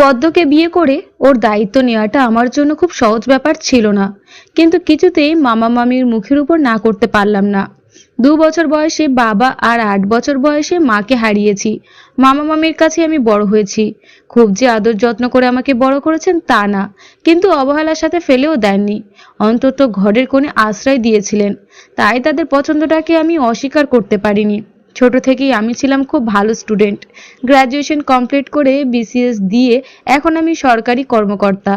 পদ্মকে বিয়ে করে ওর দায়িত্ব নেওয়াটা আমার জন্য খুব সহজ ব্যাপার ছিল না, কিন্তু কিছুতেই মামা মামির মুখের উপর না করতে পারলাম না। 2 বছর বয়সে বাবা আর 8 বছর বয়সে মাকে হারিয়েছি। মামা মামির কাছে আমি বড় হয়েছি। খুব যে আদর যত্ন করে আমাকে বড় করেছেন তা না, কিন্তু অবহেলার সাথে ফেলেও দেননি। অন্তত ঘরের কোণে আশ্রয় দিয়েছিলেন। তাই তাদের পছন্দটাকে আমি অস্বীকার করতে পারিনি। ছোট থেকেই আমি ছিলাম খুব ভালো স্টুডেন্ট। গ্র্যাজুয়েশন কমপ্লিট করে বিসিএস দিয়ে এখন আমি সরকারি কর্মকর্তা।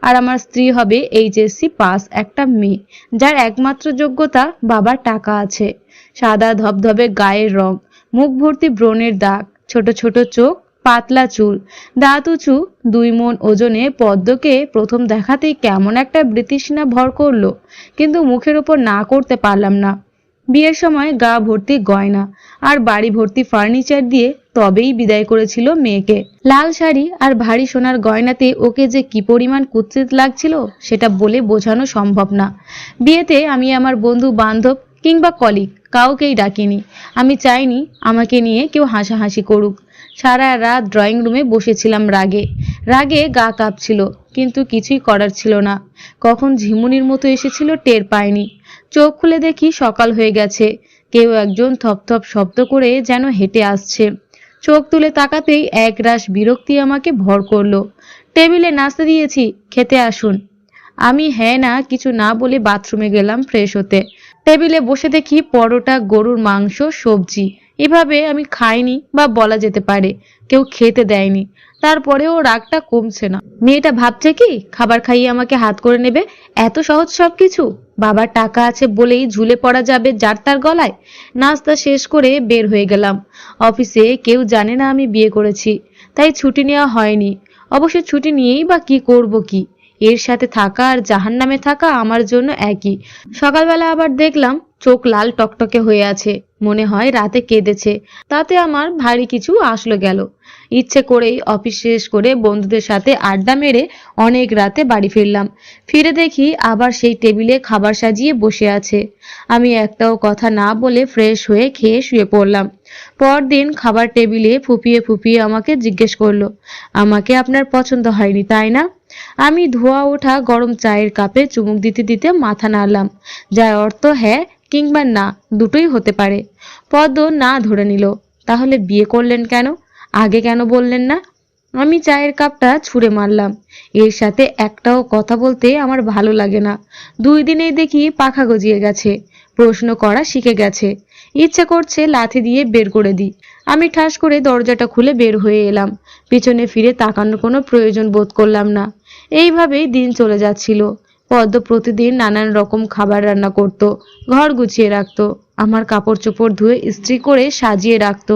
আর আমার স্ত্রী হবে এইচএসসি পাস একটা মেয়ে, যার একমাত্র যোগ্যতা বাবার টাকা আছে। সাদা ধবধবে গায়ের রং, মুখ ভর্তি ব্রণের দাগ, ছোট ছোট চোখ, পাতলা চুল, দাঁত উঁচু। 2 মণ ওজনে পদ্মকে প্রথম দেখাতেই কেমন একটা বৃতৃষ্ণা ভর করলো, কিন্তু মুখের ওপর না করতে পারলাম না। বিয়ের সময় গা ভর্তি গয়না আর বাড়ি ভর্তি ফার্নিচার দিয়ে তবেই বিদায় করেছিল মেয়েকে। লাল শাড়ি আর ভারী সোনার গয়নাতে ওকে যে কি পরিমাণ কুৎসিত লাগছিল সেটা বলে বোঝানো সম্ভব না। বিয়েতে আমি আমার বন্ধু বান্ধব কিংবা কলিগ কাউকেই ডাকিনি। আমি চাইনি আমাকে নিয়ে কেউ হাসাহাসি করুক। সারা রাত ড্রয়িং রুমে বসেছিলাম রাগে রাগে, গা কাঁপছিল, কিন্তু কিছুই করার ছিল না। কখন ঝিমুনির মতো এসেছিল টের পাইনি। চোখ খুলে দেখি সকাল হয়ে গেছে। কেউ একজন থপথপ শব্দ করে যেন হেঁটে আসছে। চোখ তুলে তাকাতেই একরাশ বিরক্তি আমাকে ভর করলো। টেবিলে নাস্তা দিয়েছি, খেতে আসুন। আমি হ্যাঁ না কিছু না বলে বাথরুমে গেলাম ফ্রেশ হতে। টেবিলে বসে দেখি পরোটা, গরুর মাংস, সবজি। এভাবে আমি খাইনি বা বলা যেতে পারে কেউ খেতে দেয়নি। তারপরেও রাগটা কমছে না। মেয়েটা ভাবছে কি খাবার খাইয়ে আমাকে হাত করে নেবে? এত সহজ সবকিছু? বাবার টাকা আছে বলেই ঝুলে পড়া যাবে যার তার গলায়? নাস্তা শেষ করে বের হয়ে গেলাম। অফিসে কেউ জানে না আমি বিয়ে করেছি, তাই ছুটি নেওয়া হয়নি। অবশ্য ছুটি নিয়েই বা কি করব কি? এর সাথে থাকা আর জাহান্নামে থাকা আমার জন্য একই। সকালবেলা আবার দেখলাম চোখ লাল টকটকে হয়ে আছে, মনে হয় রাতে কেঁদেছে। তাতে আমার ভারী কিছু আসলো গেল। ইচ্ছে করেই অফিস শেষ করে বন্ধুদের সাথে আড্ডা মেরে অনেক রাতে বাড়ি ফিরলাম। ফিরে দেখি আবার সেই টেবিলে খাবার সাজিয়ে বসে আছে। আমি একটাও কথা না বলে ফ্রেশ হয়ে খেয়ে শুয়ে পড়লাম। পরদিন খাবার টেবিলে ফুপিয়ে ফুপিয়ে আমাকে জিজ্ঞেস করলো, আমাকে আপনার পছন্দ হয়নি তাই না? আমি ধোয়া ওঠা গরম চায়ের কাপে চুমুক দিতে দিতে মাথা নাড়লাম, যার অর্থ হ্যাঁ কিংবা না দুটোই হতে পারে। পদ্ম না ধরে নিল। তাহলে বিয়ে করলেন কেন? আগে কেন বললেন না? আমি চায়ের কাপটা ছুঁড়ে মারলাম। এর সাথে একটাও কথা বলতে আমার ভালো লাগে না। 2 দিনেই দেখি পাখা গজিয়ে গেছে, প্রশ্ন করা শিখে গেছে। ইচ্ছে করছে লাথি দিয়ে বের করে দিই। আমি ঠাস করে দরজাটা খুলে বের হয়ে এলাম। পিছনে ফিরে তাকানোর কোনো প্রয়োজন বোধ করলাম না। এইভাবেই দিন চলে যাচ্ছিল। পদ্ম প্রতিদিন নানান রকম খাবার রান্না করত, ঘর গুছিয়ে রাখতো, আমার কাপড় চোপড় ধুয়ে ইস্ত্রি করে সাজিয়ে রাখতো।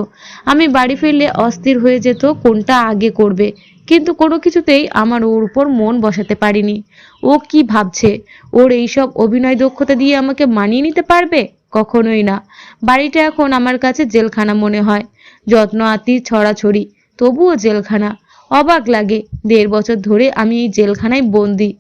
আমি বাড়ি ফিরলে অস্থির হয়ে যেত কোনটা আগে করবে, কিন্তু কোনো কিছুতেই আমার ওর উপর মন বসাতে পারিনি। ও কি ভাবছে? ওর এইসব অভিনয় দক্ষতা দিয়ে আমাকে মানিয়ে নিতে পারবে? কখনোই না। বাড়িটা এখন আমার কাছে জেলখানা মনে হয়। যত্ন আতি ছড়াছড়ি, তবুও জেলখানা। অবাক লাগে 1.5 বছর ধরে আমি এই জেলখানায় বন্দি।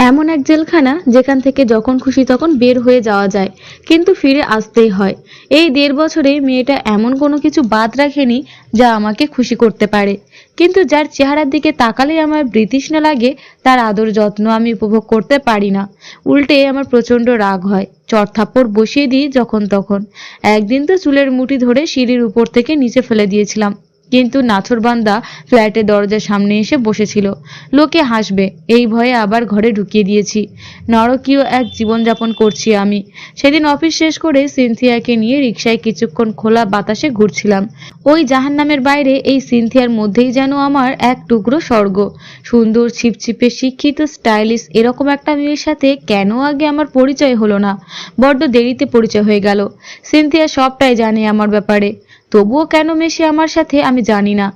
এমন এক জেলখানা যেখান থেকে যখন খুশি তখন বের হয়ে যাওয়া যায়, কিন্তু ফিরে আসতেই হয়। এই 1.5 বছরে মেয়েটা এমন কোনো কিছু বাদ রাখেনি যা আমাকে খুশি করতে পারে, কিন্তু যার চেহারার দিকে তাকালেই আমার বৃতৃষ্ণা লাগে, তার আদর যত্ন আমি উপভোগ করতে পারি না। উল্টে আমার প্রচন্ড রাগ হয়, চড়থাপ্পড় বসিয়ে দিই যখন তখন। একদিন তো চুলের মুঠি ধরে সিঁড়ির উপর থেকে নিচে ফেলে দিয়েছিলাম, কিন্তু নাছোড়বান্দা ফ্ল্যাটের দরজার সামনে এসে বসেছিল। লোকে হাসবে এই ভয়ে আবার ঘরে ঢুকিয়ে দিয়েছি। নরকীয় এক জীবনযাপন করছি আমি। সেদিন অফিস শেষ করে সিনথিয়াকে নিয়ে রিকশায় কিছুক্ষণ খোলা বাতাসে ঘুরছিলাম। ওই জাহান্নামের বাইরে এই সিনথিয়ার মধ্যেই যেন আমার এক টুকরো স্বর্গ। সুন্দর, ছিপছিপে, শিক্ষিত, স্টাইলিশ এরকম একটা মেয়ের সাথে কেন আগে আমার পরিচয় হলো না? বড্ড দেরিতে পরিচয় হয়ে গেল। সিনথিয়া সবটাই জানে আমার ব্যাপারে, তবুও কেন মেশে আমার সাথে আমি জানি না।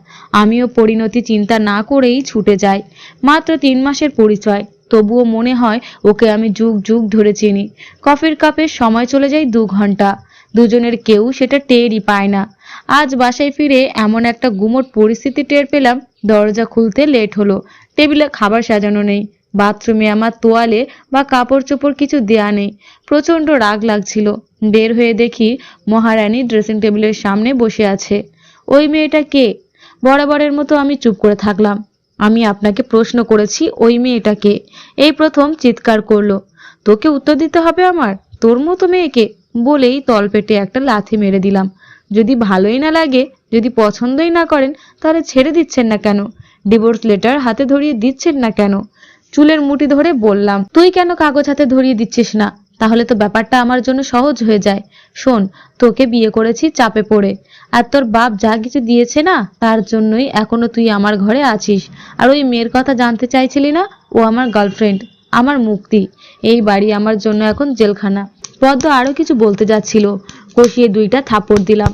আমিও পরিণতি চিন্তা না করেই ছুটে যাই। মাত্র 3 মাসের পরিচয়, তবুও মনে হয় ওকে আমি যুগ যুগ ধরে চিনি। কফির কাপে সময় চলে যায় 2 ঘন্টা। দুজনের কেউ সেটা টেরই পায় না। আজ বাসায় ফিরে এমন একটা গুমোট পরিস্থিতি টের পেলাম। দরজা খুলতে লেট হলো, টেবিলে খাবার সাজানো নেই, বাথরুমে আমার তোয়ালে বা কাপড় চোপড় কিছু দেয়া নেই। প্রচন্ড রাগ লাগছিল। বের হয়ে দেখি মহারানী ড্রেসিং টেবিলের সামনে বসে আছে। ওই মেয়েটা কে? বরাবরের মতো আমি চুপ করে থাকলাম। আমি আপনাকে প্রশ্ন করেছি ওই মেয়েটাকে। এই প্রথম চিৎকার করলো। তোকে উত্তর দিতে হবে আমার? তোর মতো মেয়েকে? বলেই তলপেটে একটা লাথি মেরে দিলাম। যদি ভালোই না লাগে, যদি পছন্দই না করেন, তাহলে ছেড়ে দিচ্ছেন না কেন? ডিভোর্স লেটার হাতে ধরিয়ে দিচ্ছেন না কেন? চুলের মুঠি ধরে বললাম, তুই কেন কাগজ হাতে ধরিয়ে দিচ্ছিস না? তাহলে তো ব্যাপারটা আমার জন্য সহজ হয়ে যায়। শোন, তোকে বিয়ে করেছি চাপে পড়ে, আর তোর বাপ যা কিছু দিয়েছে না, তার জন্যই এখনো তুই আমার ঘরে আছিস। আর ওই মেয়ের কথা জানতে চাইছিলি না? ও আমার গার্লফ্রেন্ড, আমার মুক্তি। এই বাড়ি আমার জন্য এখন জেলখানা। পদ্ম আরো কিছু বলতে যাচ্ছিল, কষিয়ে দুইটা থাপড় দিলাম।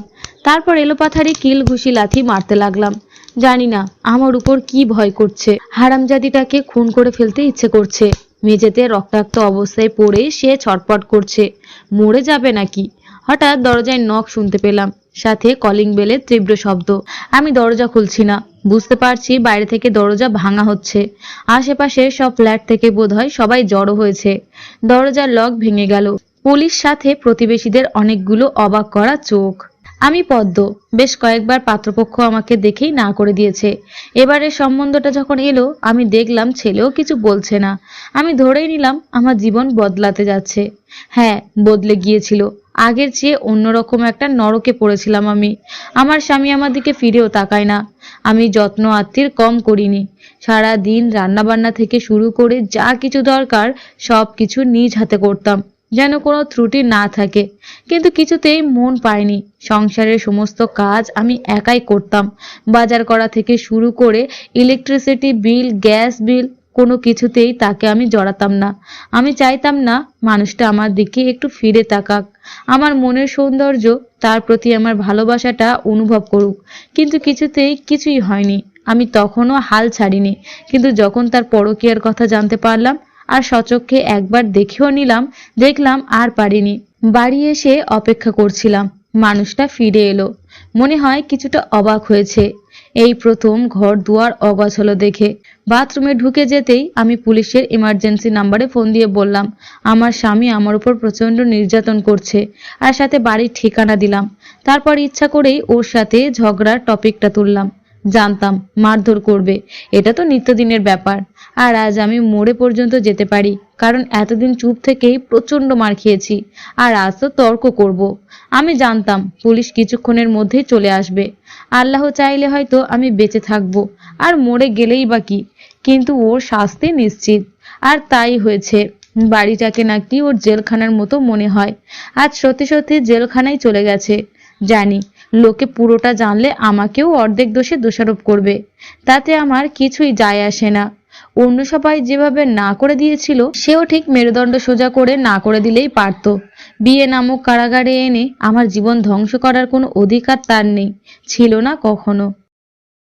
তারপর এলোপাথারি কিল ঘুষি লাথি মারতে লাগলাম। জানি না আমার উপর কি ভয় করছে। হারামজাদিটাকে খুন করে ফেলতে ইচ্ছে করছে। মেঝেতে রক্তাক্ত অবস্থায় পড়ে সে ছটপট করছে। মরে যাবে নাকি? হঠাৎ দরজায় নখ শুনতে পেলাম, সাথে কলিং বেলের তীব্র শব্দ। আমি দরজা খুলছি না, বুঝতে পারছি বাইরে থেকে দরজা ভাঙা হচ্ছে। আশেপাশে সব ফ্ল্যাট থেকে বোধহয় সবাই জড়ো হয়েছে। দরজার লক ভেঙে গেল। পুলিশ, সাথে প্রতিবেশীদের অনেকগুলো অবাক করা চোখ। আমি পদ্ম। বেশ কয়েকবার পাত্রপক্ষ আমাকে দেখেই না করে দিয়েছে। এবারের সম্বন্ধটা যখন এলো, আমি দেখলাম ছেলেও কিছু বলছে না। আমি ধরেই নিলাম আমার জীবন বদলাতে যাচ্ছে। হ্যাঁ, বদলে গিয়েছিল। আগের চেয়ে অন্যরকম একটা নরকে পড়েছিলাম আমি। আমার স্বামী আমার দিকে ফিরেও তাকায় না। আমি যত্ন আত্মীর কম করিনি। সারা দিন রান্নাবান্না থেকে শুরু করে যা কিছু দরকার সব কিছু নিজ হাতে করতাম, যেন কোনো ত্রুটি না থাকে। কিন্তু কিছুতেই মন পায়নি। সংসারের সমস্ত কাজ আমি একাই করতাম। বাজার করা থেকে শুরু করে ইলেকট্রিসিটি বিল, গ্যাস বিল, কোনো কিছুতেই তাকে আমি জড়াতাম না। আমি চাইতাম না মানুষটা আমার দিকে একটু ফিরে তাকাক, আমার মনের সৌন্দর্য, তার প্রতি আমার ভালোবাসাটা অনুভব করুক। কিন্তু কিছুই হয়নি। আমি তখনও হাল ছাড়িনি। কিন্তু যখন তার পরকীয়ার কথা জানতে পারলাম, আর সচক্ষে একবার দেখেও দেখলাম আর পারিনি। বাড়ি এসে অপেক্ষা করছিলাম। মানুষটা ফিরে এলো। মনে হয় কিছুটা অবাক হয়েছে। এই প্রথম ঘর দুয়ার অগোছালো দেখে। বাথরুমে ঢুকে যেতেই আমি পুলিশের ইমার্জেন্সি নাম্বারে ফোন দিয়ে বললাম, আমার স্বামী আমার উপর প্রচন্ড নির্যাতন করছে, আর সাথে বাড়ির ঠিকানা দিলাম। তারপর ইচ্ছা করেই ওর সাথে ঝগড়ার টপিকটা তুললাম। জানতাম মারধর করবে, এটা তো নিত্যদিনের ব্যাপার। আর আজ আমি মরে পর্যন্ত যেতে পারি, কারণ এতদিন চুপ থেকেই প্রচন্ড মার খেয়েছি। আর আজ তো তর্ক করব। আমি জানতাম পুলিশ কিছুক্ষণের মধ্যেই চলে আসবে। আল্লাহ চাইলে হয়তো আমি বেঁচে থাকবো, আর মরে গেলেই বা কি। কিন্তু ওর শাস্তি নিশ্চিত। আর তাই হয়েছে। বাড়িটাকে নাকি ওর জেলখানার মতো মনে হয়। আজ সত্যি সত্যি জেলখানায় চলে গেছে। জানি লোকে পুরোটা জানলে আমাকেও অর্ধেক দোষে দোষারোপ করবে। তাতে আমার কিছুই যায় আসে না। অন্য সবাই যেভাবে না করে দিয়েছিল, সেও ঠিক মেরুদণ্ড সোজা করে না করে দিলেই পারত। বিয়ে নামক কারাগারে এনে আমার জীবন ধ্বংস করার কোনো অধিকার তার নেই, ছিল না কখনো।